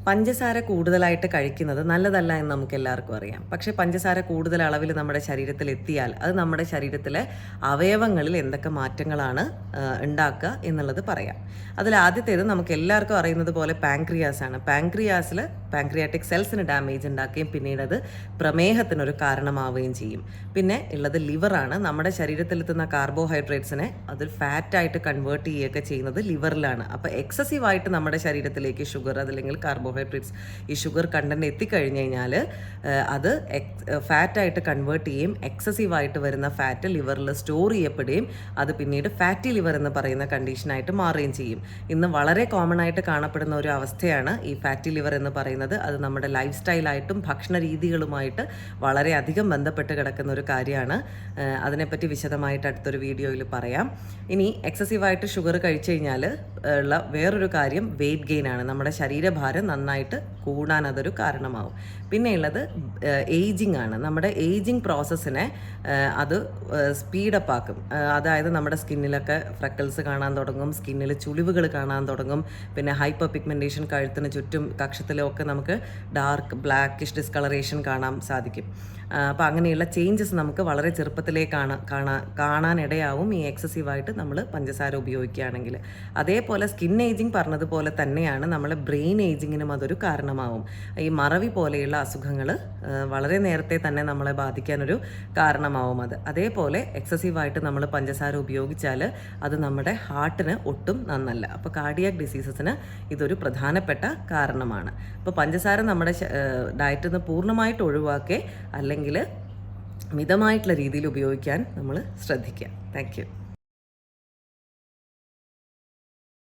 പഞ്ചസാര കൂടുതലായിട്ട് കഴിക്കുന്നത് നല്ലതല്ല എന്ന് നമുക്ക് എല്ലാവർക്കും അറിയാം. പക്ഷേ പഞ്ചസാര കൂടുതൽ അളവിൽ നമ്മുടെ ശരീരത്തിൽ എത്തിയാൽ അത് നമ്മുടെ ശരീരത്തിലെ അവയവങ്ങളിൽ എന്തൊക്കെ മാറ്റങ്ങളാണ് ഉണ്ടാക്കുക എന്നുള്ളത് പറയാം. അതിൽ ആദ്യത്തേത് നമുക്ക് എല്ലാവർക്കും അറിയുന്നത് പോലെ പാൻക്രിയാസ് ആണ്. പാൻക്രിയാസിൽ പാൻക്രിയാറ്റിക് സെൽസിന് ഡാമേജ് ഉണ്ടാക്കുകയും പിന്നീട് അത് പ്രമേഹത്തിനൊരു കാരണമാവുകയും ചെയ്യും. പിന്നെ ഉള്ളത് ലിവറാണ്. നമ്മുടെ ശരീരത്തിലെത്തുന്ന കാർബോഹൈഡ്രേറ്റ്സിനെ അത് ഫാറ്റായിട്ട് കൺവേർട്ട് ചെയ്യുകയൊക്കെ ചെയ്യുന്നത് ലിവറിലാണ്. അപ്പോൾ എക്സസീവായിട്ട് നമ്മുടെ ശരീരത്തിലേക്ക് ഷുഗർ അതല്ലെങ്കിൽ കാർബോഹൈഡ്രേറ്റ്സ് ഈ ഷുഗർ കണ്ടന്റ് എത്തിക്കഴിഞ്ഞ് കഴിഞ്ഞാൽ അത് ഫാറ്റായിട്ട് കൺവേർട്ട് ചെയ്യും. എക്സസീവായിട്ട് വരുന്ന ഫാറ്റ് ലിവറിൽ സ്റ്റോർ ചെയ്യപ്പെടുകയും അത് പിന്നീട് ഫാറ്റി ലിവർ എന്ന് പറയുന്ന കണ്ടീഷനായിട്ട് മാറുകയും ചെയ്യും. ഇന്ന് വളരെ കോമൺ ആയിട്ട് കാണപ്പെടുന്ന ഒരു അവസ്ഥയാണ് ഈ ഫാറ്റി ലിവർ എന്ന് പറയുന്നത്. അത് നമ്മുടെ ലൈഫ് സ്റ്റൈലായിട്ടും ഭക്ഷണ രീതികളുമായിട്ട് വളരെയധികം ബന്ധപ്പെട്ട് കിടക്കുന്ന ഒരു കാര്യമാണ്. അതിനെപ്പറ്റി വിശദമായിട്ട് അടുത്തൊരു വീഡിയോയിൽ പറയാം. ഇനി എക്സസീവായിട്ട് ഷുഗർ കഴിച്ചു കഴിഞ്ഞാൽ ഉള്ള വേറൊരു കാര്യം വെയിറ്റ് ഗെയിൻ ആണ്. നമ്മുടെ ശരീരഭാരം നന്നായിട്ട് കൂടാൻ അതൊരു കാരണമാവും. പിന്നെയുള്ളത് ഏജിങ് ആണ്. നമ്മുടെ ഏജിങ് പ്രോസസ്സിനെ അത് സ്പീഡപ്പ് ആക്കും. അതായത് നമ്മുടെ സ്കിന്നിലൊക്കെ ഫ്രക്കിൾസ് കാണാൻ തുടങ്ങും, സ്കിന്നിൽ ചുളിവുകൾ കാണാൻ തുടങ്ങും, പിന്നെ ഹൈപ്പർ പിഗ്മെൻറ്റേഷൻ കഴുത്തിന് ചുറ്റും കക്ഷത്തിലൊക്കെ നമുക്ക് ഡാർക്ക് ബ്ലാക്കിഷ് ഡിസ്കളറേഷൻ കാണാൻ സാധിക്കും. അപ്പോൾ അങ്ങനെയുള്ള ചേഞ്ചസ് നമുക്ക് വളരെ ചെറുപ്പത്തിലേ കാണാനിടയാവും ഈ എക്സസീവായിട്ട് നമ്മൾ പഞ്ചസാര ഉപയോഗിക്കുകയാണെങ്കിൽ. അതേപോലെ സ്കിൻ ഏജിങ് പറഞ്ഞതുപോലെ തന്നെയാണ് നമ്മളെ ബ്രെയിൻ ഏജിങ്ങിനും അതൊരു കാരണമാവും. ഈ മറവി പോലെയുള്ള അസുഖങ്ങൾ വളരെ നേരത്തെ തന്നെ നമ്മളെ ബാധിക്കാനൊരു കാരണമാവും അത്. അതേപോലെ എക്സസീവായിട്ട് നമ്മൾ പഞ്ചസാര ഉപയോഗിച്ചാൽ അത് നമ്മുടെ ഹാർട്ടിന് ഒട്ടും നന്നല്ല. അപ്പോൾ കാർഡിയാക് ഡിസീസസിന് ഇതൊരു പ്രധാനപ്പെട്ട കാരണമാണ്. അപ്പോൾ പഞ്ചസാര നമ്മുടെ ഡയറ്റിൽ നിന്ന് പൂർണ്ണമായിട്ട് ഒഴിവാക്കി അല്ലെങ്കിൽ മിതമായിട്ടുള്ള രീതിയിൽ ഉപയോഗിക്കാൻ നമ്മൾ ശ്രദ്ധിക്കുക. Thank you.